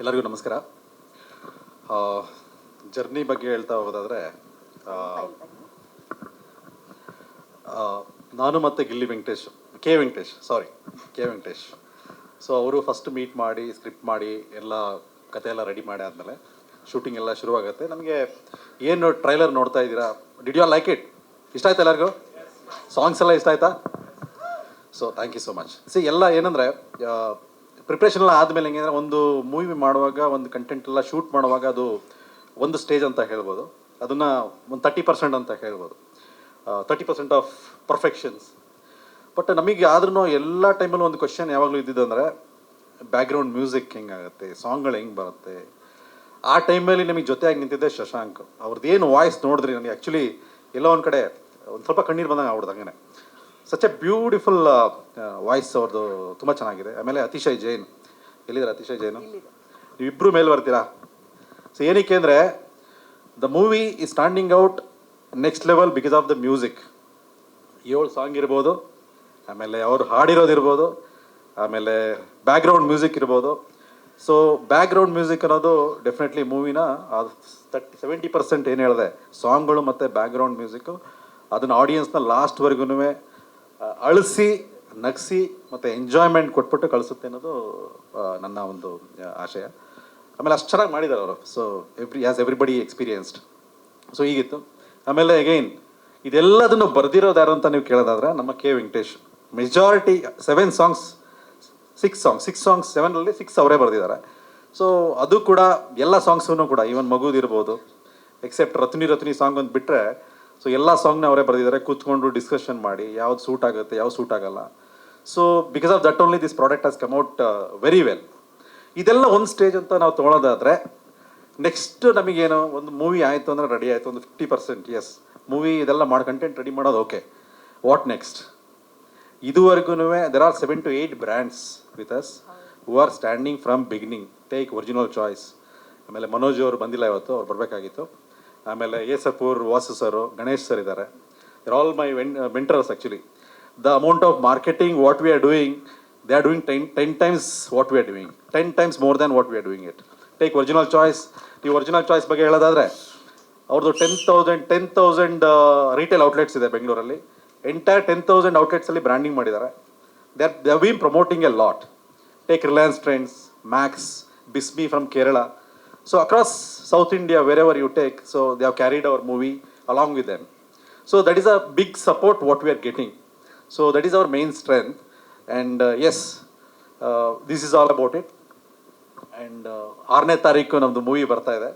ಎಲ್ಲರಿಗೂ ನಮಸ್ಕಾರ. ಜರ್ನಿ ಬಗ್ಗೆ ಹೇಳ್ತಾ ಹೋಗೋದಾದರೆ, ನಾನು ಮತ್ತು ಗಿಲ್ಲಿ ವೆಂಕಟೇಶ್, ಕೆ ವೆಂಕಟೇಶ್. ಸೊ ಅವರು ಫಸ್ಟ್ ಮೀಟ್ ಮಾಡಿ ಸ್ಕ್ರಿಪ್ಟ್ ಮಾಡಿ ಎಲ್ಲ ಕತೆ ಎಲ್ಲ ರೆಡಿ ಮಾಡಿ ಆದಮೇಲೆ ಶೂಟಿಂಗ್ ಎಲ್ಲ ಶುರುವಾಗುತ್ತೆ. ನಮಗೆ ಏನು ಟ್ರೈಲರ್ ನೋಡ್ತಾ ಇದ್ದೀರಾ, ಡಿಡ್ ಯು ಲೈಕ್ ಇಟ್? ಇಷ್ಟ ಆಯ್ತಾ ಎಲ್ಲರಿಗೂ? ಸಾಂಗ್ಸ್ ಎಲ್ಲ ಇಷ್ಟ ಆಯ್ತಾ? So thank you so much. ಎಲ್ಲ ಏನಂದರೆ ಪ್ರಿಪ್ರೇಷನ್ ಎಲ್ಲ ಆದಮೇಲೆ ಹೆಂಗಂದರೆ, ಒಂದು ಮೂವಿ ಮಾಡುವಾಗ ಒಂದು ಕಂಟೆಂಟ್ ಎಲ್ಲ ಶೂಟ್ ಮಾಡುವಾಗ ಅದು ಒಂದು ಸ್ಟೇಜ್ ಅಂತ ಹೇಳ್ಬೋದು, ಅದನ್ನು ಒಂದು 30% ಅಂತ ಹೇಳ್ಬೋದು, 30% ಆಫ್ ಪರ್ಫೆಕ್ಷನ್ಸ್. ಬಟ್ ನಮಗೆ ಆದ್ರೂ ಎಲ್ಲ ಟೈಮಲ್ಲೂ ಒಂದು ಕ್ವಶನ್ ಯಾವಾಗಲೂ ಇದ್ದಿದ್ದಂದರೆ, ಬ್ಯಾಕ್ಗ್ರೌಂಡ್ ಮ್ಯೂಸಿಕ್ ಹೆಂಗಾಗುತ್ತೆ, ಸಾಂಗ್ಗಳು ಹೆಂಗೆ ಬರುತ್ತೆ. ಆ ಟೈಮಲ್ಲಿ ನಮಗೆ ಜೊತೆಯಾಗಿ ನಿಂತಿದ್ದೆ ಶಶಾಂಕ್. ಅವ್ರದ್ದೇನು ವಾಯ್ಸ್ ನೋಡಿದ್ರಿ, ನನಗೆ ಆ್ಯಕ್ಚುಲಿ ಎಲ್ಲೋ ಒಂದು ಕಡೆ ಒಂದು ಸ್ವಲ್ಪ ಕಣ್ಣೀರು ಬಂದಂಗೆ ಆಗ್ಬಿಡ್ದು. ಹಂಗೆ ಸಚ್ ಎ ಬ್ಯೂಟಿಫುಲ್ ವಾಯ್ಸ್ ಅವ್ರದ್ದು, ತುಂಬ ಚೆನ್ನಾಗಿದೆ. ಆಮೇಲೆ ಅತಿಶಯ್ ಜೈನ್, ಎಲ್ಲಿದ್ದಾರೆ ಅತಿಶಯ್ ಜೈನು? ನೀವಿಬ್ಬರು ಮೇಲೆ ಬರ್ತೀರಾ. ಸೊ ಏನಕ್ಕೆ ಅಂದರೆ, the movie is standing out next level because of the music. 7 song ಇರ್ಬೋದು, ಆಮೇಲೆ ಅವ್ರು ಹಾಡಿರೋದಿರ್ಬೋದು, ಆಮೇಲೆ ಬ್ಯಾಕ್ಗ್ರೌಂಡ್ ಮ್ಯೂಸಿಕ್ ಇರ್ಬೋದು. ಸೊ ಬ್ಯಾಕ್ಗ್ರೌಂಡ್ ಮ್ಯೂಸಿಕ್ ಅನ್ನೋದು ಡೆಫಿನೆಟ್ಲಿ ಮೂವಿನ 70% ಏನು ಹೇಳಿದೆ, ಸಾಂಗ್ಗಳು ಮತ್ತು ಬ್ಯಾಕ್ಗ್ರೌಂಡ್ ಮ್ಯೂಸಿಕ್ಕು, ಅದನ್ನು ಆಡಿಯನ್ಸ್ನ ಲಾಸ್ಟ್ವರೆಗೂ ಅಳಿಸಿ ನಗಿಸಿ ಮತ್ತು ಎಂಜಾಯ್ಮೆಂಟ್ ಕೊಟ್ಬಿಟ್ಟು ಕಳಿಸುತ್ತೆ ಅನ್ನೋದು ನನ್ನ ಒಂದು ಆಶಯ. ಆಮೇಲೆ ಅಷ್ಟು ಚೆನ್ನಾಗಿ ಮಾಡಿದ್ದಾರೆ ಅವರು. So everybody experienced. ಸೊ ಹೀಗಿತ್ತು. ಆಮೇಲೆ ಅಗೈನ್ ಇದೆಲ್ಲದನ್ನು ಬರೆದಿರೋದು ಯಾರು ಅಂತ ನೀವು ಕೇಳೋದಾದ್ರೆ, ನಮ್ಮ K Venkatesh. Majority 7 songs, 6 songs 7ರಲ್ಲಿ 6 ಅವರೇ ಬರೆದಿದ್ದಾರೆ. ಸೊ ಅದು ಕೂಡ ಎಲ್ಲ ಸಾಂಗ್ಸೂ ಕೂಡ, ಈವನ್ ಮಗುದಿರ್ಬೋದು, ಎಕ್ಸೆಪ್ಟ್ ರತ್ನಿ ಸಾಂಗ್ ಒಂದು ಬಿಟ್ಟರೆ, ಸೊ ಎಲ್ಲ ಸಾಂಗ್ನ ಅವರೇ ಬರೆದಿದ್ದಾರೆ. ಕೂತ್ಕೊಂಡು ಡಿಸ್ಕಷನ್ ಮಾಡಿ ಯಾವ್ದು ಸೂಟ್ ಆಗುತ್ತೆ, ಯಾವ್ದು ಸೂಟ್ ಆಗಲ್ಲ. So because of that only this product has come out very well. ಇದೆಲ್ಲ ಒಂದು ಸ್ಟೇಜ್ ಅಂತ ನಾವು ತೊಗೊಳೋದಾದರೆ, ನೆಕ್ಸ್ಟ್ ನಮಗೇನು, ಒಂದು ಮೂವಿ ಆಯಿತು ಅಂದರೆ ರೆಡಿ ಆಯಿತು, ಒಂದು 50%. ಎಸ್, ಮೂವಿ ಇದೆಲ್ಲ ಮಾಡಿ ಕಂಟೆಂಟ್ ರೆಡಿ ಮಾಡೋದು ಓಕೆ. What next? ಇದುವರೆಗೂ there are 7 to 8 brands with us who are standing from beginning. Take original choice. ಆಮೇಲೆ ಮನೋಜ್ ಅವರು ಬಂದಿಲ್ಲ ಇವತ್ತು, ಅವ್ರು ಬರಬೇಕಾಗಿತ್ತು. ಆಮೇಲೆ ಸಪೂರ್, ವಾಸು ಸರು, ಗಣೇಶ್ ಸರ್ ಇದ್ದಾರೆ. They're all my mentors actually. The amount of marketing what we are doing, they are doing 10 times what we are doing, 10 times more than what we are doing it. Take original choice. ನೀವು original choice ಬಗ್ಗೆ ಹೇಳೋದಾದರೆ, ಅವ್ರದ್ದು 10,000 retail outlets ಇದೆ ಬೆಂಗಳೂರಲ್ಲಿ. Entire 10,000 ಔಟ್ಲೆಟ್ಸಲ್ಲಿ branding ಮಾಡಿದ್ದಾರೆ. They have been promoting a lot. Take Reliance Trends, Max, Bismi from Kerala. So across South India, wherever you take, so they have carried our movie along with them. So that is a big support what we are getting. So that is our main strength. And yes, this is all about it. And 6ನೇ ತಾರೀಕು ನಮ್ಮದು movie ಬರ್ತಾ ಇದೆ.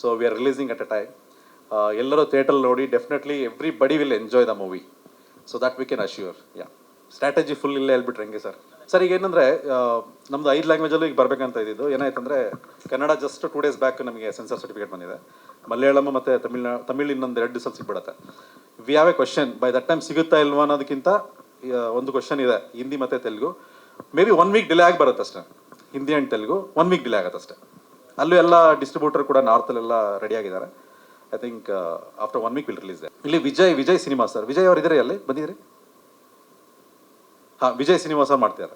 So we are releasing at a time. ಎಲ್ಲರೂ theatre ನೋಡಿ, definitely everybody will enjoy the movie. So that we can assure. Yeah, strategy full ಇಲ್ಲೇ ಹೇಳ್ಬಿಟ್ರೆ ಹೆಂಗೆ sir? Sir ಈಗ ಏನಂದರೆ, ನಮ್ಮದು 5 ಲ್ಯಾಂಗ್ವೇಜಲ್ಲೂ ಈಗ ಬರಬೇಕಂತ ಇದ್ದಿದ್ದು. ಏನಾಯ್ತಂದರೆ, ಕನ್ನಡ ಜಸ್ಟ್ 2 days ಬ್ಯಾಕ್ ನಮಗೆ ಸೆನ್ಸರ್ ಸರ್ಟಿಫಿಕೇಟ್ ಬಂದಿದೆ. ಮಲಯಾಳಂ ಮತ್ತು ತಮಿಳ್ ಇನ್ನೊಂದು 2 ದಿವಸ ಸಿಗ್ಬಿಡುತ್ತೆ. We have a question, by that time ಸಿಗುತ್ತಾ ಇಲ್ವಾ ಅನ್ನೋದಕ್ಕಿಂತ ಒಂದು ಕ್ವಶನ್ ಇದೆ, ಹಿಂದಿ ಮತ್ತು Telugu. Maybe 1 week delay ಆಗಿ ಬರುತ್ತೆ ಅಷ್ಟೇ. Hindi and Telugu 1 week delay ಆಗುತ್ತೆ ಅಷ್ಟೇ. ಅಲ್ಲೂ ಎಲ್ಲ ಡಿಸ್ಟ್ರಿಬ್ಯೂಟರ್ ಕೂಡ ನಾರ್ತಲ್ಲೆಲ್ಲ ರೆಡಿ ಆಗಿದ್ದಾರೆ. I think after 1 week will release ಇದೆ. ಇಲ್ಲಿ ವಿಜಯ್ ಸಿನಿಮಾ ಸರ್, ವಿಜಯ್ ಅವ್ರು ಇದ್ದಾರೆ, ಅಲ್ಲಿ ಬಂದಿದ್ದೀರಿ? ಹಾಂ, ವಿಜಯ್ ಸಿನಿಮಾಸ್ ಮಾಡ್ತಿದ್ದಾರೆ.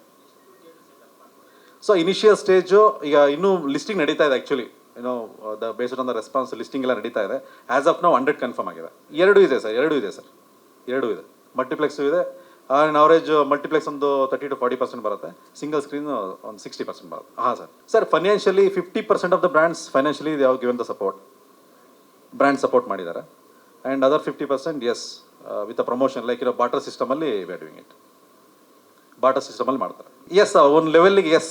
ಸೊ ಇನಿಷಿಯಲ್ ಸ್ಟೇಜು ಈಗ ಇನ್ನೂ ಲಿಸ್ಟಿಂಗ್ ನಡೀತಾ ಇದೆ. ಆ್ಯಕ್ಚುಲಿ ಏನೋ based on the response listing ಎಲ್ಲ ನಡೀತಾ ಇದೆ. ಆ್ಯಸ್ ಆಫ್ ನಾವು 100 ಕನ್ಫರ್ಮ್ ಆಗಿದೆ. 2 ಇದೆ ಸರ್, 2 ಇದೆ. ಮಲ್ಟಿಪ್ಲೆಕ್ಸು ಇದೆ. ಆನ್ ಅವರೇಜ್ ಮಲ್ಟಿಪ್ಲೆಕ್ಸ್ ಒಂದು 30 to 40% ಬರುತ್ತೆ. ಸಿಂಗಲ್ ಸ್ಕ್ರೀನ್ ಒಂದು 60% ಬರುತ್ತೆ. ಹಾಂ sir. Financially 50% of the brands financially they have given the support. Brand support ಮಾಡಿದ್ದಾರೆ. And other 50% is with a promotion like ಇರೋ ಬಾಟರ್ ಸಿಸ್ಟಮಲ್ಲಿ we are doing it. Barter ಸಿಸ್ಟಮಲ್ಲಿ ಮಾಡ್ತಾರೆ. ಎಸ್, ಒಂದು ಲೆವೆಲ್ಲಿಗೆ ಎಸ್.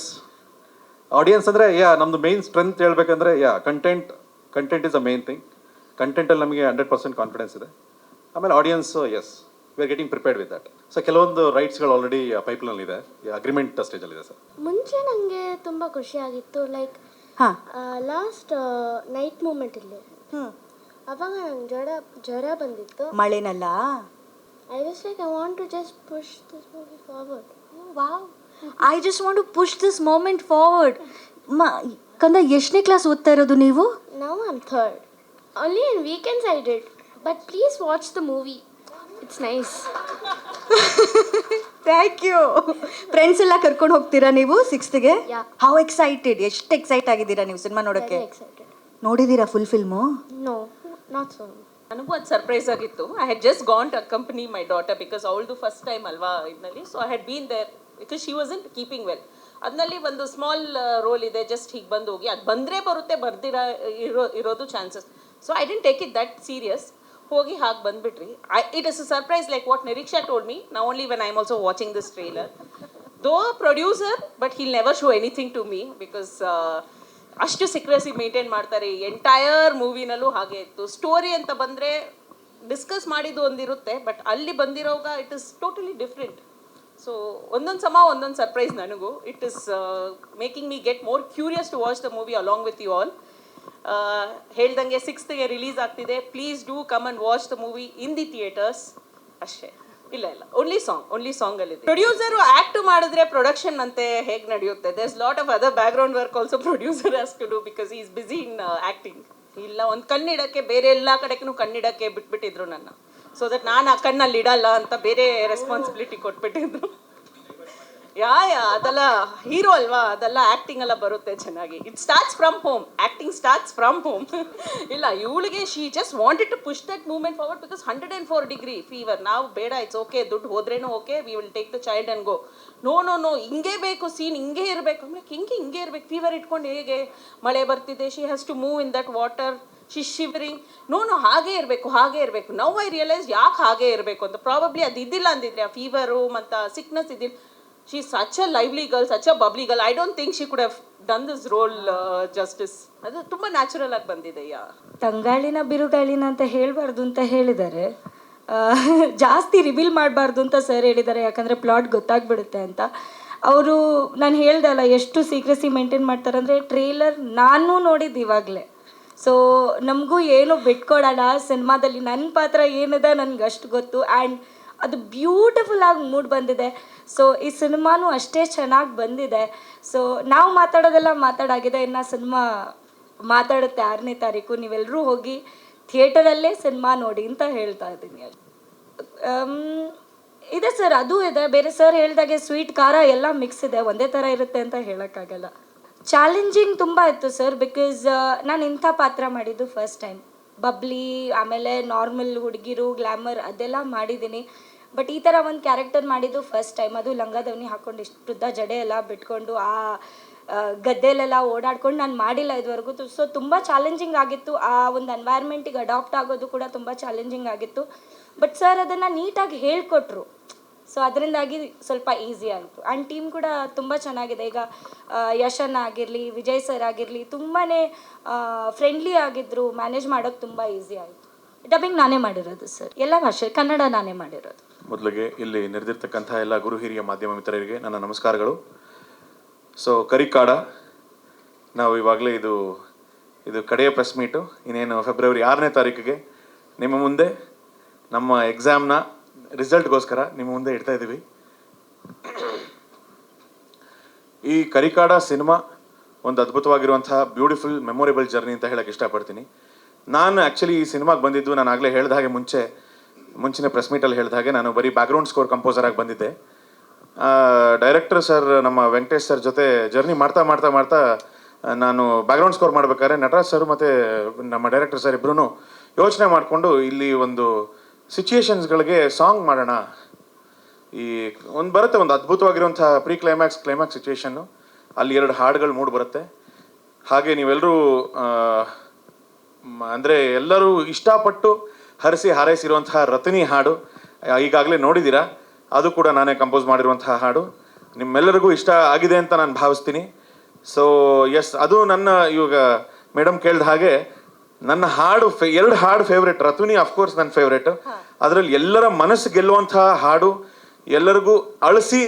ಆಡಿಯನ್ಸ್ ಅಂದರೆ ನಮ್ಮದು ಮೇನ್ ಸ್ಟ್ರೆಂತ್ ಹೇಳ್ಬೇಕಂದ್ರೆ content is a main thing. ಕಂಟೆಂಟಲ್ಲಿ ನಮಗೆ 100% ಕಾನ್ಫಿಡೆನ್ಸ್ ಇದೆ. ಆಮೇಲೆ audience yes, we are getting prepared with that. So ಕೆಲವೊಂದು ರೈಟ್ಸ್ಗಳು ಆಲ್ರೆಡಿ ಪೈಪ್ಲೈನ್ ಇದೆ, ಅಗ್ರಿಮೆಂಟ್ ಸ್ಟೇಜಲ್ಲಿದೆ ಸರ್. ಮುಂಚೆ ನನಗೆ ತುಂಬ ಖುಷಿಯಾಗಿತ್ತು, ಲೈಕ್ ಲಾಸ್ಟ್ ನೈಟ್ ಮೂಮೆಂಟಲ್ಲಿ ಅವಾಗ ನಂಗೆ ಜ್ವರ ಬಂದಿತ್ತು. ಮಳೆನಲ್ಲ. I was like, I want to just push this movie forward. Oh, wow. I just want to push this moment forward. ಕಂದ ಎಷ್ಟನೇ ಕ್ಲಾಸ್ ಓದ್ತಾ ಇರೋದು ನೀವು? Now I'm 3rd. Only in weekends I did. But please watch the movie. It's nice. Thank you. Friends ಎಲ್ಲ ಕರ್ಕೊಂಡು ಹೋಗ್ತೀರಾ ನೀವು 6th-ಗೆ? Yeah. ಹೌ ಎಕ್ಸೈಟೆಡ್, ಎಷ್ಟು ಎಕ್ಸೈಟ್ ಆಗಿದ್ದೀರಾ ನೀವು ಸಿನಿಮಾ ನೋಡೋಕ್ಕೆ? Very excited. ನೋಡಿದ್ದೀರಾ full film? No, not so. ನನಗೂ ಅದು ಸರ್ಪ್ರೈಸ್ ಆಗಿತ್ತು. I had just gone to accompany my daughter because ಅವಳದು ಫಸ್ಟ್ ಟೈಮ್ ಅಲ್ವಾ ಇದರಲ್ಲಿ. So I had been there because she wasn't keeping well. ಅದರಲ್ಲಿ ಒಂದು ಸ್ಮಾಲ್ ರೋಲ್ ಇದೆ, ಜಸ್ಟ್ ಹೀಗೆ ಬಂದು ಹೋಗಿ ಅದು ಬಂದರೆ ಬರುತ್ತೆ, ಇರೋದು chances. So I didn't take it that serious. ಹೋಗಿ ಹಾಗೆ ಬಂದುಬಿಟ್ರಿ. It is a surprise like what Nireeksha told me ನಾ only when I am also watching this trailer. Though producer but he'll never show anything to me because ಅಷ್ಟು secrecy maintain ಮಾಡ್ತಾರೆ. Entire ಮೂವಿನಲ್ಲೂ ಹಾಗೆ ಇತ್ತು. Story ಅಂತ ಬಂದರೆ ಡಿಸ್ಕಸ್ ಮಾಡಿದ್ದು ಒಂದಿರುತ್ತೆ, ಬಟ್ ಅಲ್ಲಿ ಬಂದಿರೋವಾಗ it is totally different. So ಒಂದೊಂದು ಸರ್ಪ್ರೈಸ್ ನನಗೂ. It is making me get more curious to watch the movie along with you all. ಹೇಳ್ದಂಗೆ 6th-ಗೆ ರಿಲೀಸ್ ಆಗ್ತಿದೆ. Please do come and watch the movie in the theatres. ಅಷ್ಟೇ. ಇಲ್ಲ only ಸಾಂಗಲ್ಲಿದೆ. Producer act ಮಾಡಿದ್ರೆ production ಅಂತೆ ಹೇಗೆ ನಡೆಯುತ್ತೆ? There is lot of other background work also producer has to do because he's busy in acting. ಇಲ್ಲ ಒಂದು ಕಣ್ಣಿಡಕ್ಕೆ ಬೇರೆ ಎಲ್ಲ ಕಡೆಗೂ ಕಣ್ಣಿಡಕ್ಕೆ ಬಿಟ್ಬಿಟ್ಟಿದ್ರು ನನ್ನ. ಸೊ ದಟ್ ನಾನು ಆ ಕಣ್ಣಲ್ಲಿ ಇಡಲ್ಲ ಅಂತ ಬೇರೆ ರೆಸ್ಪಾನ್ಸಿಬಿಲಿಟಿ ಕೊಟ್ಬಿಟ್ಟಿದ್ರು. ಅದೆಲ್ಲ ಹೀರೋ ಅಲ್ವಾ, ಅದೆಲ್ಲ ಆ್ಯಕ್ಟಿಂಗ್ ಎಲ್ಲ ಬರುತ್ತೆ ಚೆನ್ನಾಗಿ. It starts from home, acting starts from home. ಇಲ್ಲ ಇವಳಿಗೆ she just wanted to push that movement forward because 104 degree fever. ನಾವು ಬೇಡ, ಇಟ್ಸ್ ಓಕೆ, ದುಡ್ಡು ಹೋದ್ರೇನು okay, we will take the child and go. No ಹಿಂಗೆ ಬೇಕು ಸೀನ್, ಹಿಂಗೆ ಇರಬೇಕು. ಆಮೇಲೆ ಹಿಂಗೆ ಇರಬೇಕು, ಫೀವರ್ ಇಟ್ಕೊಂಡು ಹೇಗೆ? ಮಳೆ ಬರ್ತಿದೆ, she has to move in that water, she shivering. No ಹಾಗೇ ಇರಬೇಕು. ನೌ ಐ ರಿಯಲೈಸ್ ಯಾಕೆ ಹಾಗೇ ಇರಬೇಕು ಅಂತ. ಪ್ರಾಬಬ್ಲಿ ಅದು ಇದ್ದಿಲ್ಲ ಅಂದಿದ್ರೆ, ಆ ಫೀವರು ಮತ್ತು ಸಿಕ್ನೆಸ್ ಇದ್ದಿಲ್ಲ. She is such a lively girl, such a bubbly girl. I don't think she could have done this role justice. ಅದು ತುಂಬ ನ್ಯಾಚುರಲ್ ಆಗಿ ಬಂದಿದೆ. ತಂಗಾಳಿನ ಬಿರುಗಾಳಿನ ಅಂತ ಹೇಳಬಾರ್ದು ಅಂತ ಹೇಳಿದ್ದಾರೆ. ಜಾಸ್ತಿ ರಿವೀಲ್ ಮಾಡಬಾರ್ದು ಅಂತ ಸರ್ ಹೇಳಿದ್ದಾರೆ, ಯಾಕಂದರೆ ಪ್ಲಾಟ್ ಗೊತ್ತಾಗ್ಬಿಡುತ್ತೆ ಅಂತ. ಅವರು ನಾನು ಹೇಳ್ದೆ ಅಲ್ಲ ಎಷ್ಟು ಸೀಕ್ರೆಸಿ ಮೇಂಟೈನ್ ಮಾಡ್ತಾರೆ ಅಂದರೆ, ಟ್ರೇಲರ್ ನಾನು ನೋಡಿದ್ದು ಇವಾಗಲೇ. ಸೊ ನಮಗೂ ಏನು ಬಿಟ್ಕೊಡೋಣ, ಸಿನಿಮಾದಲ್ಲಿ ನನ್ನ ಪಾತ್ರ ಏನಿದೆ ನನಗೆ ಅಷ್ಟು ಗೊತ್ತು. ಆ್ಯಂಡ್ ಅದು ಬ್ಯೂಟಿಫುಲ್ ಆಗಿ ಮೂಡ್ ಬಂದಿದೆ. ಸೊ ಈ ಸಿನಿಮಾನೂ ಅಷ್ಟೇ ಚೆನ್ನಾಗಿ ಬಂದಿದೆ. ಸೊ ನಾವು ಮಾತಾಡೋದೆಲ್ಲ ಮಾತಾಡಾಗಿದೆ, ಇನ್ನು ಸಿನಿಮಾ ಮಾತಾಡುತ್ತೆ 6ನೇ ತಾರೀಕು. ನೀವೆಲ್ಲರೂ ಹೋಗಿ ಥಿಯೇಟರಲ್ಲೇ ಸಿನಿಮಾ ನೋಡಿ ಅಂತ ಹೇಳ್ತಾ ಇದ್ದೀನಿ. ಇದೆ ಸರ್, ಅದು ಇದೆ. ಬೇರೆ ಸರ್ ಹೇಳಿದಾಗೆ ಸ್ವೀಟ್ ಖಾರ ಎಲ್ಲ ಮಿಕ್ಸ್ ಇದೆ, ಒಂದೇ ಥರ ಇರುತ್ತೆ ಅಂತ ಹೇಳೋಕ್ಕಾಗಲ್ಲ. ಚಾಲೆಂಜಿಂಗ್ ತುಂಬ ಇತ್ತು ಸರ್, ಬಿಕಾಸ್ ನಾನು ಇಂಥ ಪಾತ್ರ ಮಾಡಿದ್ದು ಫಸ್ಟ್ ಟೈಮ್. ಬಬ್ಲಿ, ಆಮೇಲೆ ನಾರ್ಮಲ್ ಹುಡುಗಿರು, ಗ್ಲ್ಯಾಮರ್ ಅದೆಲ್ಲ ಮಾಡಿದ್ದೀನಿ. ಬಟ್ ಈ ಥರ ಒಂದು ಕ್ಯಾರೆಕ್ಟರ್ ಮಾಡಿದ್ದು ಫಸ್ಟ್ ಟೈಮ್. ಅದು ಲಂಗಾದವನಿ ಹಾಕ್ಕೊಂಡು ಇಷ್ಟುದ್ದ ಜಡೆ ಎಲ್ಲ ಬಿಟ್ಕೊಂಡು ಆ ಗದ್ದೆಲೆಲ್ಲ ಓಡಾಡ್ಕೊಂಡು ನಾನು ಮಾಡಿಲ್ಲ ಇದುವರೆಗೂ. ಸೊ ತುಂಬ ಚಾಲೆಂಜಿಂಗ್ ಆಗಿತ್ತು. ಆ ಒಂದು ಎನ್ವೈರ್ಮೆಂಟಿಗೆ ಅಡಾಪ್ಟ್ ಆಗೋದು ಕೂಡ ತುಂಬ ಚಾಲೆಂಜಿಂಗ್ ಆಗಿತ್ತು. ಬಟ್ ಸರ್ ಅದನ್ನು ನೀಟಾಗಿ ಹೇಳ್ಕೊಟ್ರು. ಸೊ ಅದರಿಂದಾಗಿ ಸ್ವಲ್ಪ ಈಸಿ ಆಯಿತು. ಆ್ಯಂಡ್ ಟೀಮ್ ಕೂಡ ತುಂಬ ಚೆನ್ನಾಗಿದೆ. ಈಗ ಯಶನ್ ಆಗಿರಲಿ, ವಿಜಯ್ ಸರ್ ಆಗಿರಲಿ ತುಂಬಾ ಫ್ರೆಂಡ್ಲಿ ಆಗಿದ್ದರು. ಮ್ಯಾನೇಜ್ ಮಾಡೋಕ್ಕೆ ತುಂಬ ಈಸಿ ಆಯಿತು. ಡಬ್ಬಿಂಗ್ ನಾನೇ ಮಾಡಿರೋದು ಸರ್, ಎಲ್ಲ ಭಾಷೆ, ಕನ್ನಡ ನಾನೇ ಮಾಡಿರೋದು. ಮೊದಲಿಗೆ ಇಲ್ಲಿ ನೆರೆದಿರ್ತಕ್ಕಂಥ ಎಲ್ಲ ಗುರು ಹಿರಿಯ ಮಾಧ್ಯಮ ಮಿತ್ರರಿಗೆ ನನ್ನ ನಮಸ್ಕಾರಗಳು. ಸೊ ಕರಿಕಾಡ, ನಾವು ಇವಾಗಲೇ ಇದು ಕಡೆಯ ಪ್ರೆಸ್ ಮೀಟು. ಇನ್ನೇನು ಫೆಬ್ರವರಿ 6ನೇ ತಾರೀಕಿಗೆ ನಿಮ್ಮ ಮುಂದೆ ನಮ್ಮ ಎಕ್ಸಾಮ್ನ ರಿಸಲ್ಟ್ಗೋಸ್ಕರ ನಿಮ್ಮ ಮುಂದೆ ಇಡ್ತಾ ಇದ್ದೀವಿ. ಈ ಕರಿಕಾಡ ಸಿನಿಮಾ ಒಂದು ಅದ್ಭುತವಾಗಿರುವಂತಹ ಬ್ಯೂಟಿಫುಲ್ ಮೆಮೊರೇಬಲ್ ಜರ್ನಿ ಅಂತ ಹೇಳಕ್ಕೆ ಇಷ್ಟಪಡ್ತೀನಿ. ನಾನು ಆ್ಯಕ್ಚುಲಿ ಈ ಸಿನಿಮಾಗೆ ಬಂದಿದ್ದು, ನಾನು ಆಗಲೇ ಹೇಳಿದ ಹಾಗೆ ಮುಂಚಿನ ಪ್ರೆಸ್ ಮೀಟಲ್ಲಿ ಹೇಳಿದ ಹಾಗೆ, ನಾನು ಬರೀ ಬ್ಯಾಕ್ಗ್ರೌಂಡ್ ಸ್ಕೋರ್ ಕಂಪೋಸರ್ ಆಗಿ ಬಂದಿದ್ದೆ. ಡೈರೆಕ್ಟರ್ ಸರ್, ನಮ್ಮ ವೆಂಕಟೇಶ್ ಸರ್ ಜೊತೆ ಜರ್ನಿ ಮಾಡ್ತಾ ನಾನು ಬ್ಯಾಕ್ಗ್ರೌಂಡ್ ಸ್ಕೋರ್ ಮಾಡ್ಬೇಕಾದ್ರೆ ನಟರಾಜ್ ಸರ್ ಮತ್ತು ನಮ್ಮ ಡೈರೆಕ್ಟರ್ ಸರ್ ಇಬ್ಬರೂ ಯೋಚನೆ ಮಾಡಿಕೊಂಡು ಇಲ್ಲಿ ಒಂದು ಸಿಚುಯೇಷನ್ಸ್ಗಳಿಗೆ ಸಾಂಗ್ ಮಾಡೋಣ. ಬರುತ್ತೆ ಒಂದು ಅದ್ಭುತವಾಗಿರುವಂಥ ಕ್ಲೈಮ್ಯಾಕ್ಸ್ ಸಿಚುಯೇಷನ್ನು. ಅಲ್ಲಿ 2 ಹಾಡುಗಳು ಮೂಡಿ ಬರುತ್ತೆ. ಹಾಗೆ ನೀವೆಲ್ಲರೂ ಅಂದರೆ ಎಲ್ಲರೂ ಇಷ್ಟಪಟ್ಟು ಹಾರೈಸಿರುವಂತಹ ರತನಿ ಹಾಡು ಈಗಾಗಲೇ ನೋಡಿದ್ದೀರಾ. ಅದು ಕೂಡ ನಾನೇ ಕಂಪೋಸ್ ಮಾಡಿರುವಂತಹ ಹಾಡು. ನಿಮ್ಮೆಲ್ಲರಿಗೂ ಇಷ್ಟ ಆಗಿದೆ ಅಂತ ನಾನು ಭಾವಿಸ್ತೀನಿ. ಸೊ ಎಸ್, ಅದು ನನ್ನ ಇವಾಗ ಮೇಡಮ್ ಕೇಳಿದ ಹಾಗೆ ನನ್ನ ಹಾಡು 2 ಹಾಡು ಫೇವ್ರೇಟ್. ರತುನಿ ಅಫ್ಕೋರ್ಸ್ ನನ್ನ ಫೇವ್ರೇಟ್. ಅದರಲ್ಲಿ ಎಲ್ಲರ ಮನಸ್ಸು ಗೆಲ್ಲುವಂತಹ ಹಾಡು, ಎಲ್ಲರಿಗೂ ಅಳಿಸಿ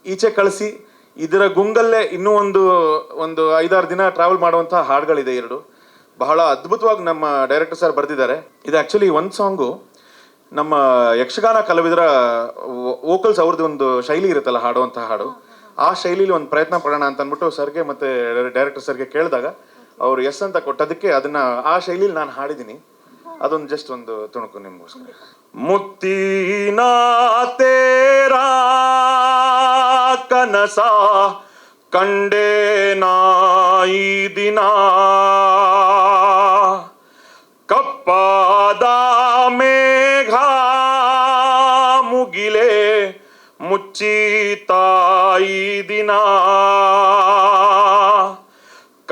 ಈಚೆ ಕಳಿಸಿ ಇದರ ಗುಂಗಲ್ಲೇ ಇನ್ನೂ ಒಂದು 5-6 ದಿನ ಟ್ರಾವೆಲ್ ಮಾಡುವಂತಹ ಹಾಡುಗಳಿದೆ 2. ಬಹಳ ಅದ್ಭುತವಾಗಿ ನಮ್ಮ ಡೈರೆಕ್ಟರ್ ಸರ್ ಬರೆದಿದ್ದಾರೆ. ಇದು ಆ್ಯಕ್ಚುಲಿ ಒಂದು ಸಾಂಗು ನಮ್ಮ ಯಕ್ಷಗಾನ ಕಲಾವಿದರ ವೋಕಲ್ಸ್ ಅವ್ರದ್ದು ಒಂದು ಶೈಲಿ ಇರುತ್ತಲ್ಲ ಹಾಡುವಂತಹ ಹಾಡು, ಆ ಶೈಲಿಲಿ ಒಂದು ಪ್ರಯತ್ನ ಪಡೋಣ ಅಂತ ಅಂದ್ಬಿಟ್ಟು ಸರ್ಗೆ ಮತ್ತು ಡೈರೆಕ್ಟರ್ ಸರ್ಗೆ ಕೇಳಿದಾಗ ಅವರು ಎಸ್ ಅಂತ ಕೊಟ್ಟದಕ್ಕೆ ಅದನ್ನು ಆ ಶೈಲಿಲಿ ನಾನು ಹಾಡಿದ್ದೀನಿ. ಅದೊಂದು ಜಸ್ಟ್ ಒಂದು ತುಣುಕು ನಿಮಗೋಸ್ಕರ. ಮುತ್ತಿನ ತೇರಾ ಕನಸ ಕಂಡೇ ನಾ ಈ ದಿನ ಕಪ್ಪಾದ ಮೇಘ ಮುಗಿಲೆ ಮುಚ್ಚಿತಾಯಿ ದಿನ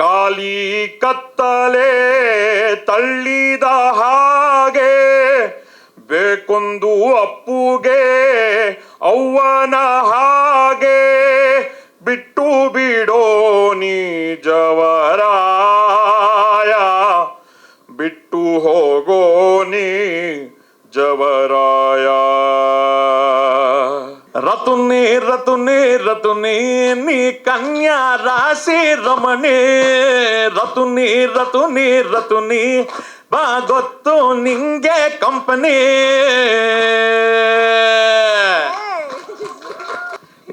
ಕಾಲಿ ಕತ್ತಲೆ ತಳ್ಳಿದ ಹಾಗೆ ಬೇಕೊಂದು ಅಪ್ಪುಗೆ ಅವ್ವನ ಹಾಗೆ ಬಿಟ್ಟು ಬಿಡೋ ನೀ ಜವರಾಯ ಬಿಟ್ಟು ಹೋಗೋ ನೀ ಜವರಾಯ ರತುನಿ ರತುನಿ ರತುನಿ ನೀ ಕನ್ಯಾ ರಾಶಿ ರಮಣಿ ರತುನಿ ರತುನಿ ರತುನಿ ಬಾ ಗೊತ್ತು ನಿಂಗೆ ಕಂಪನಿ.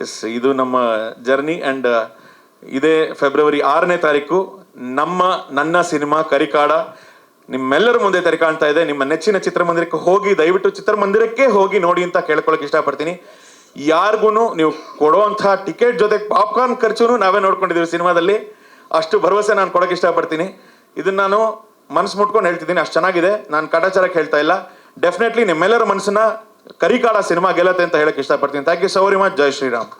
ಎಸ್, ಇದು ನಮ್ಮ ಜರ್ನಿ. ಆ್ಯಂಡ್ ಇದೇ ಫೆಬ್ರವರಿ 6ನೇ ತಾರೀಕು ನನ್ನ ಸಿನಿಮಾ ಕರಿಕಾಡ ನಿಮ್ಮೆಲ್ಲರ ಮುಂದೆ ತೆರೆ ಕಾಣ್ತಾ ಇದೆ. ನಿಮ್ಮ ನೆಚ್ಚಿನ ಚಿತ್ರಮಂದಿರಕ್ಕೆ ಹೋಗಿ, ದಯವಿಟ್ಟು ಚಿತ್ರಮಂದಿರಕ್ಕೆ ಹೋಗಿ ನೋಡಿ ಅಂತ ಕೇಳ್ಕೊಳಕ್ಕೆ ಇಷ್ಟಪಡ್ತೀನಿ. ಯಾರಿಗೂ ನೀವು ಕೊಡುವಂತಹ ಟಿಕೆಟ್ ಜೊತೆಗೆ ಪಾಪ್ಕಾರ್ನ್ ಖರ್ಚು ನಾವೇ ನೋಡ್ಕೊಂಡಿದ್ದೀವಿ ಸಿನಿಮಾದಲ್ಲಿ. ಅಷ್ಟು ಭರವಸೆ ನಾನು ಕೊಡೋಕೆ ಇಷ್ಟಪಡ್ತೀನಿ. ಇದನ್ನ ನಾನು ಮನಸ್ಸು ಮುಟ್ಕೊಂಡು ಹೇಳ್ತಿದ್ದೀನಿ, ಅಷ್ಟು ಚೆನ್ನಾಗಿದೆ. ನಾನು ಕಾಟಾಚಾರಕ್ಕೆ ಹೇಳ್ತಾ ಇಲ್ಲ. ಡೆಫಿನೆಟ್ಲಿ ನಿಮ್ಮೆಲ್ಲರ ಮನಸ್ಸನ್ನ ಕರಿಕಾಡ ಸಿನಿಮಾ ಗೆಲ್ಲತ್ತೆ ಅಂತ ಹೇಳಕ್ಕೆ ಇಷ್ಟಪಡ್ತೀನಿ. Thank you so very much. Jai Shriram.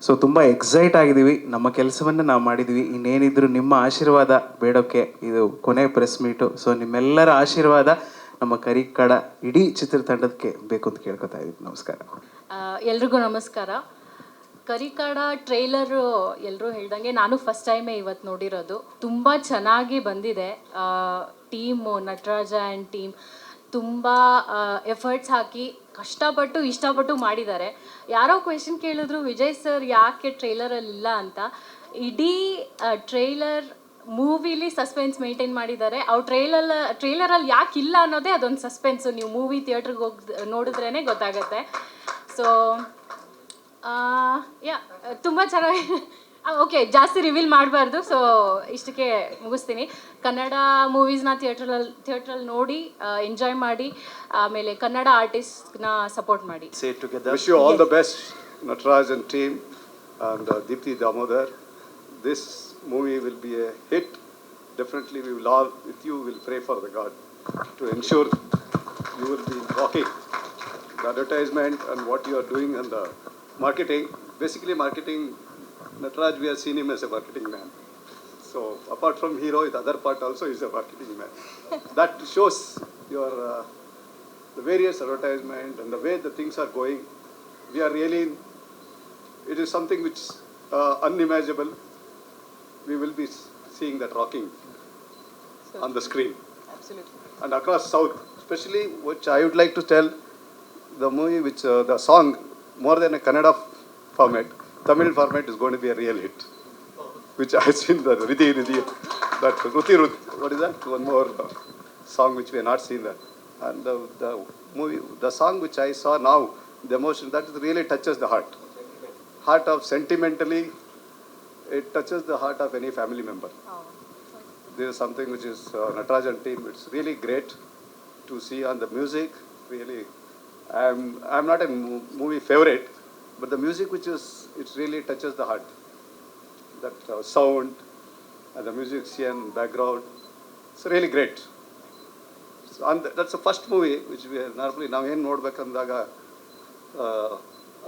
So ತುಂಬ ಎಕ್ಸೈಟ್ ಆಗಿದ್ದೀವಿ. ನಮ್ಮ ಕೆಲಸವನ್ನು ನಾವು ಮಾಡಿದ್ದೀವಿ. ಇನ್ನೇನಿದ್ರು ನಿಮ್ಮ ಆಶೀರ್ವಾದ ಬೇಡೋಕ್ಕೆ ಇದು ಕೊನೆ ಪ್ರೆಸ್ ಮೀಟು. ಸೊ ನಿಮ್ಮೆಲ್ಲರ ಆಶೀರ್ವಾದ ನಮ್ಮ ಕರಿಕಾಡ ಇಡೀ ಚಿತ್ರತಂಡಕ್ಕೆ ಬೇಕು ಅಂತ ಕೇಳ್ಕೊತಾ ಇದ್ದೀವಿ. ನಮಸ್ಕಾರ. ಎಲ್ರಿಗೂ ನಮಸ್ಕಾರ. ಕರಿಕಾಡ ಟ್ರೈಲರು ಎಲ್ಲರೂ ಹೇಳ್ದಂಗೆ ನಾನು ಫಸ್ಟ್ ಟೈಮೇ ಇವತ್ತು ನೋಡಿರೋದು. ತುಂಬ ಚೆನ್ನಾಗಿ ಬಂದಿದೆ. ಟೀಮು ನಟರಾಜ ಆ್ಯಂಡ್ ಟೀಮ್ ತುಂಬ ಎಫರ್ಟ್ಸ್ ಹಾಕಿ ಕಷ್ಟಪಟ್ಟು ಇಷ್ಟಪಟ್ಟು ಮಾಡಿದ್ದಾರೆ. ಯಾರೋ ಕ್ವೆಶನ್ ಕೇಳಿದ್ರು, ವಿಜಯ್ ಸರ್ ಯಾಕೆ ಟ್ರೈಲರಲ್ಲಿ ಇಲ್ಲ ಅಂತ. ಇಡೀ ಟ್ರೈಲರ್ ಮೂವಿಲಿ ಸಸ್ಪೆನ್ಸ್ ಮೇಂಟೈನ್ ಮಾಡಿದ್ದಾರೆ. ಅವ್ರು ಟ್ರೈಲರಲ್ಲಿ ಯಾಕೆ ಇಲ್ಲ ಅನ್ನೋದೇ ಅದೊಂದು ಸಸ್ಪೆನ್ಸು. ನೀವು ಮೂವಿ ಥಿಯೇಟ್ರಿಗೆ ಹೋಗಿ ನೋಡಿದ್ರೇ ಗೊತ್ತಾಗುತ್ತೆ. ಸೊ ಯಾ ತುಂಬ ಚೆನ್ನಾಗಿ. ಓಕೆ, ಜಾಸ್ತಿ ರಿವೀಲ್ ಮಾಡಬಾರ್ದು. ಸೊ ಇಷ್ಟಕ್ಕೆ ಮುಗಿಸ್ತೀನಿ. ಕನ್ನಡ ಮೂವೀಸ್ನ ಥಿಯೇಟ್ರಲ್ಲಿ ನೋಡಿ ಎಂಜಾಯ್ ಮಾಡಿ, ಆಮೇಲೆ ಕನ್ನಡ ಆರ್ಟಿಸ್ಟ್ನ ಸಪೋರ್ಟ್ ಮಾಡಿ. Wish you all the best, Nataraj and team, and Deepthi Damodar. This movie will be a hit. Definitely we will all, with you, will pray for the God to ensure you will be rocking. The advertisement and what you are doing and the marketing, basically marketing, Nataraj, we have seen him as a marketing man. So apart from hero, the other part also is a marketing man. That shows your the various advertisement and the way the things are going. We are really, it is something which unimaginable. We will be seeing that rocking on the screen. Absolutely. And across South, especially, which I would like to tell, the movie which the song, more than a Kannada format, Tamil format is going to be a real hit. Which I have seen the Riddhi, that Ruthi, what is that? One more song which we have not seen that. And the movie, the song which I saw now, the emotion, that really touches the heart. Heart of sentimentally, it touches the heart of any family member. There is something which is Natarajan team, it's really great to see on the music. Really, I'm not a movie favorite, but the music which is, it really touches the heart. That sound and the musician background, it's really great. So, and that's the first movie which we normally ನಾವು ಏನು ನೋಡ್ಬೇಕಂದಾಗ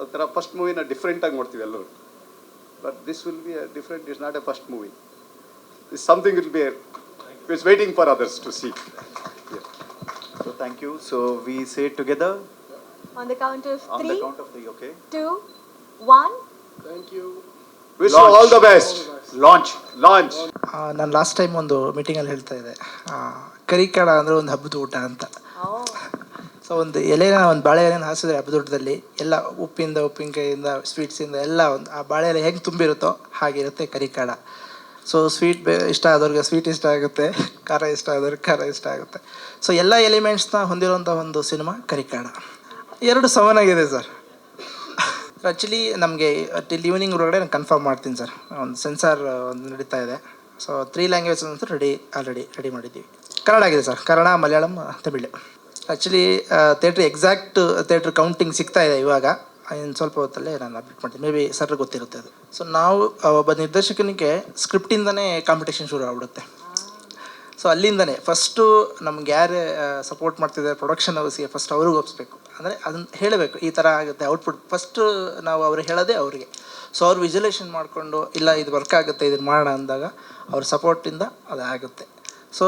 ಅದರ first ಮೂವಿನ ಡಿಫ್ರೆಂಟಾಗಿ ನೋಡ್ತೀವಿ ಎಲ್ಲರೂ. But this will be a different, it's not a first movie. It's something will be it's waiting for others to see. So thank you. So we say it together on the count of on 3, the count of 3. Okay. 2, 1. Thank you. Wish you all the best. Launch. ನಾನು last time ಒಂದು ಮೀಟಿಂಗಲ್ಲಿ ಹೇಳ್ತಾ ಇದ್ದೆ, ಕರಿಕಾಡ ಅಂದರೆ ಒಂದು ಹಬ್ಬದ ಊಟ ಅಂತ. So ಒಂದು ಎಲೆನ, ಒಂದು ಬಾಳೆ ಎಲೆನ ಹಾಸಿದ್ರೆ ಹಬ್ಬದ ಊಟದಲ್ಲಿ ಎಲ್ಲ ಉಪ್ಪಿನಕಾಯಿಯಿಂದ ಸ್ವೀಟ್ಸಿಂದ ಎಲ್ಲ ಒಂದು ಆ ಬಾಳೆ ಎಲೆ ಹೆಂಗೆ ತುಂಬಿರುತ್ತೋ ಹಾಗಿರುತ್ತೆ ಕರಿಕಾಡ. ಸೊ ಸ್ವೀಟ್ ಇಷ್ಟ ಆದವ್ರಿಗೆ ಸ್ವೀಟ್ ಇಷ್ಟ ಆಗುತ್ತೆ, ಖಾರ ಇಷ್ಟ ಆದವ್ರಿಗೆ ಖಾರ ಇಷ್ಟ ಆಗುತ್ತೆ. ಸೊ ಎಲ್ಲ ಎಲಿಮೆಂಟ್ಸ್ನ ಹೊಂದಿರುವಂಥ ಒಂದು ಸಿನಿಮಾ ಕರಿಕಾಡ. 2 ಸಮನಾಗಿದೆ ಸರ್. ಆ್ಯಕ್ಚುಲಿ ನಮಗೆ ಟಿಲ್ ಈವ್ನಿಂಗ್ ಒಳಗಡೆ ನಾನು ಕನ್ಫರ್ಮ್ ಮಾಡ್ತೀನಿ ಸರ್. ಒಂದು ಸೆನ್ಸಾರ್ ಒಂದು ನಡೀತಾ ಇದೆ. ಸೊ 3 ಲ್ಯಾಂಗ್ವೇಜಸ್ ಅಂತೂ ರೆಡಿ ಮಾಡಿದ್ದೀವಿ. ಕನ್ನಡ ಆಗಿದೆ sir, Kannada, Malayalam, Tamil. Actually theatre exact theatre counting ಸಿಗ್ತಾ ಇದೆ ಇವಾಗ. ಇನ್ನು ಸ್ವಲ್ಪ ಹೊತ್ತಲ್ಲೇ ನಾನು ಅಪ್ಡೇಟ್ ಮಾಡ್ತೀನಿ. ಮೇ ಬಿ ಸರ್ ಗೊತ್ತಿರುತ್ತೆ ಅದು. ಸೊ ನಾವು ಒಬ್ಬ ನಿರ್ದೇಶಕನಿಗೆ ಸ್ಕ್ರಿಪ್ಟಿಂದನೇ ಕಾಂಪಿಟೇಷನ್ ಶುರು ಆಗ್ಬಿಡುತ್ತೆ. ಸೊ ಅಲ್ಲಿಂದನೇ ಫಸ್ಟು ನಮ್ಗೆ ಯಾರೇ ಸಪೋರ್ಟ್ ಮಾಡ್ತಿದ್ದಾರೆ ಪ್ರೊಡಕ್ಷನ್ ಹೌಸಿಗೆ ಫಸ್ಟ್ ಅವ್ರಿಗೆ ಒಪ್ಪಿಸ್ಬೇಕು. ಅಂದರೆ ಅದನ್ನು ಹೇಳಬೇಕು, ಈ ಥರ ಆಗುತ್ತೆ ಔಟ್ಪುಟ್ ಫಸ್ಟು ನಾವು ಅವ್ರಿಗೆ ಹೇಳೋದೇ ಅವರಿಗೆ. ಸೊ ಅವ್ರು ವಿಜುಲೇಷನ್ ಮಾಡಿಕೊಂಡು ಇಲ್ಲ ಇದು ವರ್ಕ್ ಆಗುತ್ತೆ ಇದನ್ನು ಮಾಡೋಣ ಅಂದಾಗ ಅವ್ರ ಸಪೋರ್ಟಿಂದ ಅದಾಗುತ್ತೆ. ಸೊ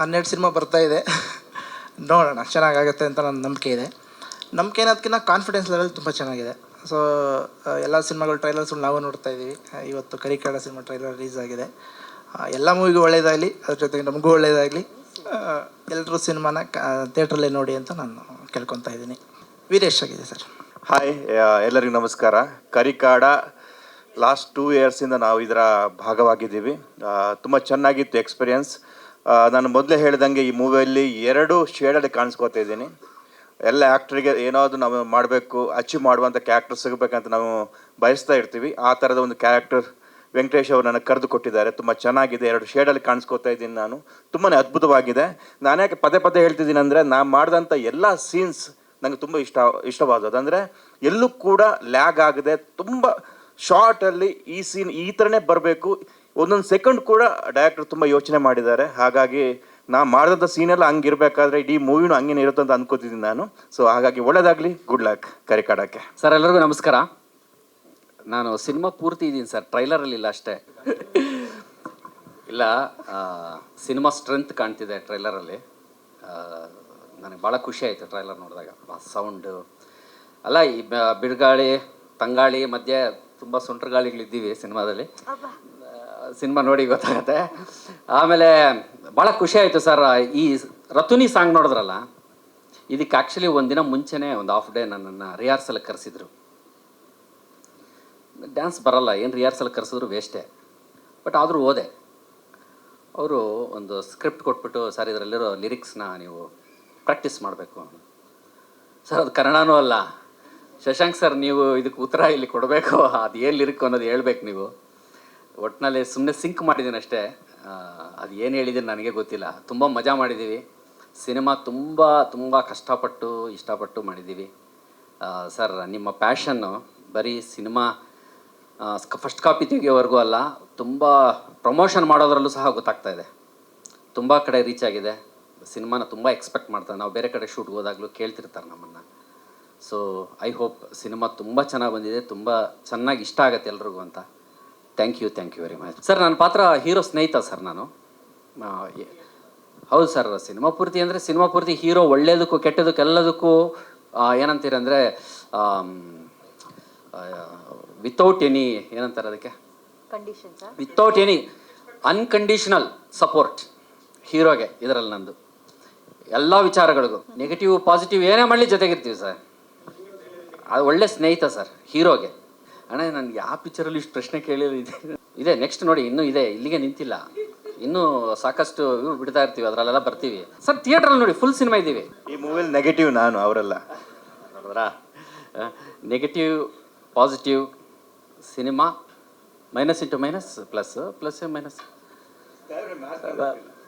12 ಸಿನಿಮಾ ಬರ್ತಾಯಿದೆ, ನೋಡೋಣ ಚೆನ್ನಾಗಾಗುತ್ತೆ ಅಂತ ನನ್ನ ನಂಬಿಕೆ ಇದೆ. ನಂಬಿಕೆ ಅನ್ನೋದಕ್ಕಿಂತ ಕಾನ್ಫಿಡೆನ್ಸ್ ಲೆವೆಲ್ ತುಂಬ ಚೆನ್ನಾಗಿದೆ. ಸೊ ಎಲ್ಲ ಸಿನಿಮಾಗಳು ಟ್ರೈಲರ್ಸ್ಗಳು ನಾವು ನೋಡ್ತಾ ಇದ್ದೀವಿ. ಇವತ್ತು ಕರಿಕಾಡ ಸಿನಿಮಾ ಟ್ರೈಲರ್ ರಿಲೀಸ್ ಆಗಿದೆ. ಎಲ್ಲ ಮೂವಿಗೂ ಒಳ್ಳೆಯದಾಗಲಿ, ಅದ್ರ ಜೊತೆಗೆ ನಮಗೂ ಒಳ್ಳೆಯದಾಗಲಿ. ಎಲ್ಲರೂ ಸಿನಿಮಾನ ಥಿಯೇಟ್ರಲ್ಲೇ ನೋಡಿ ಅಂತ ನಾನು ಕೇಳ್ಕೊತಾ ಇದ್ದೀನಿ. ವೀರೇಶ್ ಆಗಿದೆ ಸರ್. ಹಾಯ್, ಎಲ್ಲರಿಗೂ ನಮಸ್ಕಾರ. ಕರಿಕಾಡ ಲಾಸ್ಟ್ 2 ಇಯರ್ಸಿಂದ ನಾವು ಇದರ ಭಾಗವಾಗಿದ್ದೀವಿ. ತುಂಬ ಚೆನ್ನಾಗಿತ್ತು ಎಕ್ಸ್ಪೀರಿಯನ್ಸ್. ನಾನು ಮೊದಲೇ ಹೇಳ್ದಂಗೆ ಈ ಮೂವಿಯಲ್ಲಿ 2 ಶೇಡಲ್ಲಿ ಕಾಣಿಸ್ಕೋತಾ ಇದ್ದೀನಿ. ಎಲ್ಲ ಆ್ಯಕ್ಟ್ರಿಗೆ ಏನಾದರೂ ನಾವು ಮಾಡಬೇಕು, ಅಚೀವ್ ಮಾಡುವಂಥ ಕ್ಯಾರೆಕ್ಟರ್ ಸಿಗಬೇಕಂತ ನಾವು ಬಯಸ್ತಾ ಇರ್ತೀವಿ. ಆ ಥರದ ಒಂದು ಕ್ಯಾರೆಕ್ಟರ್ ವೆಂಕಟೇಶ್ ಅವರು ನನಗೆ ಕರೆದು ಕೊಟ್ಟಿದ್ದಾರೆ. ತುಂಬ ಚೆನ್ನಾಗಿದೆ, 2 ಶೇಡಲ್ಲಿ ಕಾಣಿಸ್ಕೋತಾ ಇದ್ದೀನಿ ನಾನು. ತುಂಬಾ ಅದ್ಭುತವಾಗಿದೆ. ನಾನು ಯಾಕೆ ಪದೇ ಪದೇ ಹೇಳ್ತಿದ್ದೀನಿ ಅಂದರೆ, ನಾನು ಮಾಡಿದಂಥ ಎಲ್ಲ ಸೀನ್ಸ್ ನನಗೆ ತುಂಬ ಇಷ್ಟವಾದದ್ದು. ಅಂದರೆ ಎಲ್ಲೂ ಕೂಡ ಲ್ಯಾಗ್ ಆಗದೆ ತುಂಬ ಶಾರ್ಟಲ್ಲಿ ಈ ಸೀನ್ ಈ ಥರನೇ ಬರಬೇಕು, ಒಂದೊಂದು ಸೆಕೆಂಡ್ ಕೂಡ ಡೈರೆಕ್ಟರ್ ತುಂಬ ಯೋಚನೆ ಮಾಡಿದ್ದಾರೆ. ಹಾಗಾಗಿ ನಾ ಮಾಡಿದಂಥ ಸೀನೆಲ್ಲ ಹಂಗಿರ್ಬೇಕಾದ್ರೆ ಇಡೀ ಮೂವಿನೂ ಹಂಗೇನೆ ಇರುತ್ತೆ ಅಂತ ಅನ್ಕೋತಿದ್ದೀನಿ ನಾನು. ಸೊ ಹಾಗಾಗಿ ಒಳ್ಳೇದಾಗಲಿ, ಗುಡ್ ಲಕ್ ಕರಿಕಾಡಕ್ಕೆ. ಸರ್ ಎಲ್ಲರಿಗೂ ನಮಸ್ಕಾರ. ನಾನು ಸಿನಿಮಾ ಪೂರ್ತಿ ಇದ್ದೀನಿ ಸರ್, ಟ್ರೈಲರಲ್ಲಿ ಇಲ್ಲ ಅಷ್ಟೇ. ಇಲ್ಲ, ಸಿನಿಮಾ ಸ್ಟ್ರೆಂತ್ ಕಾಣ್ತಿದೆ ಟ್ರೈಲರಲ್ಲಿ. ನನಗೆ ಭಾಳ ಖುಷಿ ಆಯಿತು ಟ್ರೈಲರ್ ನೋಡಿದಾಗ. ಸೌಂಡು ಅಲ್ಲ, ಈ ಬಿರುಗಾಳಿ ತಂಗಾಳಿ ಮಧ್ಯೆ ತುಂಬ ಸುಂಟ್ರಗಾಳಿಗಳಿದ್ದೀವಿ ಸಿನಿಮಾದಲ್ಲಿ. ಸಿನಿಮಾ ನೋಡಿ ಗೊತ್ತಾಗತ್ತೆ. ಆಮೇಲೆ ಭಾಳ ಖುಷಿ ಆಯಿತು ಸರ್. ಈ ರತುನಿ ಸಾಂಗ್ ನೋಡಿದ್ರಲ್ಲ, ಇದಕ್ಕೆ ಆ್ಯಕ್ಚುಲಿ ಒಂದಿನ ಮುಂಚೆನೇ ಒಂದು ಹಾಫ್ ಡೇ ನನ್ನನ್ನು ರಿಹರ್ಸಲ್ಗೆ ಕರೆಸಿದ್ರು. ಡ್ಯಾನ್ಸ್ ಬರಲ್ಲ, ಏನು ರಿಹರ್ಸಲ್ ಕರೆಸಿದ್ರು ವೇಸ್ಟೇ. ಬಟ್ ಆದರೂ ಓದೆ. ಅವರು ಒಂದು ಸ್ಕ್ರಿಪ್ಟ್ ಕೊಟ್ಬಿಟ್ಟು, ಸರ್ ಇದರಲ್ಲಿರೋ ಲಿರಿಕ್ಸ್ನ ನೀವು ಪ್ರಾಕ್ಟೀಸ್ ಮಾಡಬೇಕು. ಸರ್ ಅದು ಕನ್ನಡನೂ ಅಲ್ಲ, ಶಶಾಂಕ್ ಸರ್ ನೀವು ಇದಕ್ಕೆ ಉತ್ತರ ಇಲ್ಲಿ ಕೊಡಬೇಕು, ಅದು ಏನು ಲಿರಿಕ್ ಅನ್ನೋದು ಹೇಳ್ಬೇಕು ನೀವು. ಒಟ್ಟಿನಲ್ಲಿ ಸುಮ್ಮನೆ ಸಿಂಕ್ ಮಾಡಿದ್ದೀನಿ ಅಷ್ಟೇ. ಅದು ಏನು ಹೇಳಿದ್ದೀನಿ ನನಗೆ ಗೊತ್ತಿಲ್ಲ. ತುಂಬ ಮಜಾ ಮಾಡಿದ್ದೀವಿ. ಸಿನಿಮಾ ತುಂಬ ತುಂಬ ಕಷ್ಟಪಟ್ಟು ಇಷ್ಟಪಟ್ಟು ಮಾಡಿದ್ದೀವಿ. ಸರ್ ನಿಮ್ಮ ಪ್ಯಾಷನ್ನು ಬರೀ ಸಿನಿಮಾ ಫಸ್ಟ್ ಕಾಪಿ ತೆಗಿಯೋವರೆಗೂ ಅಲ್ಲ, ತುಂಬ ಪ್ರಮೋಷನ್ ಮಾಡೋದ್ರಲ್ಲೂ ಸಹ ಗೊತ್ತಾಗ್ತಾ ಇದೆ. ತುಂಬ ಕಡೆ ರೀಚ್ ಆಗಿದೆ. ಸಿನಿಮಾನ ತುಂಬ ಎಕ್ಸ್ಪೆಕ್ಟ್ ಮಾಡ್ತಾರೆ. ನಾವು ಬೇರೆ ಕಡೆ ಶೂಟ್ಗೆ ಹೋದಾಗಲೂ ಕೇಳ್ತಿರ್ತಾರೆ ನಮ್ಮನ್ನು. ಸೊ ಐ ಹೋಪ್ ಸಿನಿಮಾ ತುಂಬ ಚೆನ್ನಾಗಿ ಬಂದಿದೆ, ತುಂಬ ಚೆನ್ನಾಗಿ ಇಷ್ಟ ಆಗುತ್ತೆ ಎಲ್ರಿಗೂ ಅಂತ. Thank you very much. Sir ನನ್ನ ಪಾತ್ರ ಹೀರೋ ಸ್ನೇಹಿತ ಸರ್ ನಾನು. ಹೌದು ಸರ್, ಸಿನಿಮಾ ಪೂರ್ತಿ ಅಂದರೆ ಸಿನಿಮಾ ಪೂರ್ತಿ ಹೀರೋ ಒಳ್ಳೇದಕ್ಕೂ ಕೆಟ್ಟದಕ್ಕೂ ಎಲ್ಲದಕ್ಕೂ ಏನಂತೀರಂದರೆ ವಿತೌಟ್ ಎನಿ ಏನಂತಾರೆ ಅದಕ್ಕೆ, ವಿತೌಟ್ ಎನಿ ಅನ್ಕಂಡೀಷನಲ್ ಸಪೋರ್ಟ್ ಹೀರೋಗೆ. ಇದರಲ್ಲಿ ನಂದು ಎಲ್ಲ ವಿಚಾರಗಳಿಗೂ ನೆಗೆಟಿವ್ ಪಾಸಿಟಿವ್ ಏನೇ ಮಾಡಲಿ ಜೊತೆಗಿರ್ತೀವಿ ಸರ್. ಅದು ಒಳ್ಳೆ ಸ್ನೇಹಿತ ಸರ್ ಹೀರೋಗೆ. ಅಣ್ಣ ನನಗೆ ಯಾವ ಪಿಕ್ಚರಲ್ಲಿ ಇಷ್ಟು ಪ್ರಶ್ನೆ ಕೇಳಿಲ್ಲ. ಇದೆ ನೆಕ್ಸ್ಟ್ ನೋಡಿ, ಇನ್ನೂ ಇದೆ, ಇಲ್ಲಿಗೆ ನಿಂತಿಲ್ಲ. ಇನ್ನೂ ಸಾಕಷ್ಟು ಬಿಡ್ತಾ ಇರ್ತೀವಿ, ಅದರಲ್ಲೆಲ್ಲ ಬರ್ತೀವಿ ಸರ್. ಥಿಯೇಟ್ರಲ್ಲಿ ನೋಡಿ ಫುಲ್ ಸಿನಿಮಾ ಇದ್ದೀವಿ. ಈ ಮೂವಿಲಿ ನೆಗೆಟಿವ್ ನಾನು, ಅವರೆಲ್ಲ ನೋಡಿದ್ರಾ? Negative positive cinema, minus into minus plus, plus minus.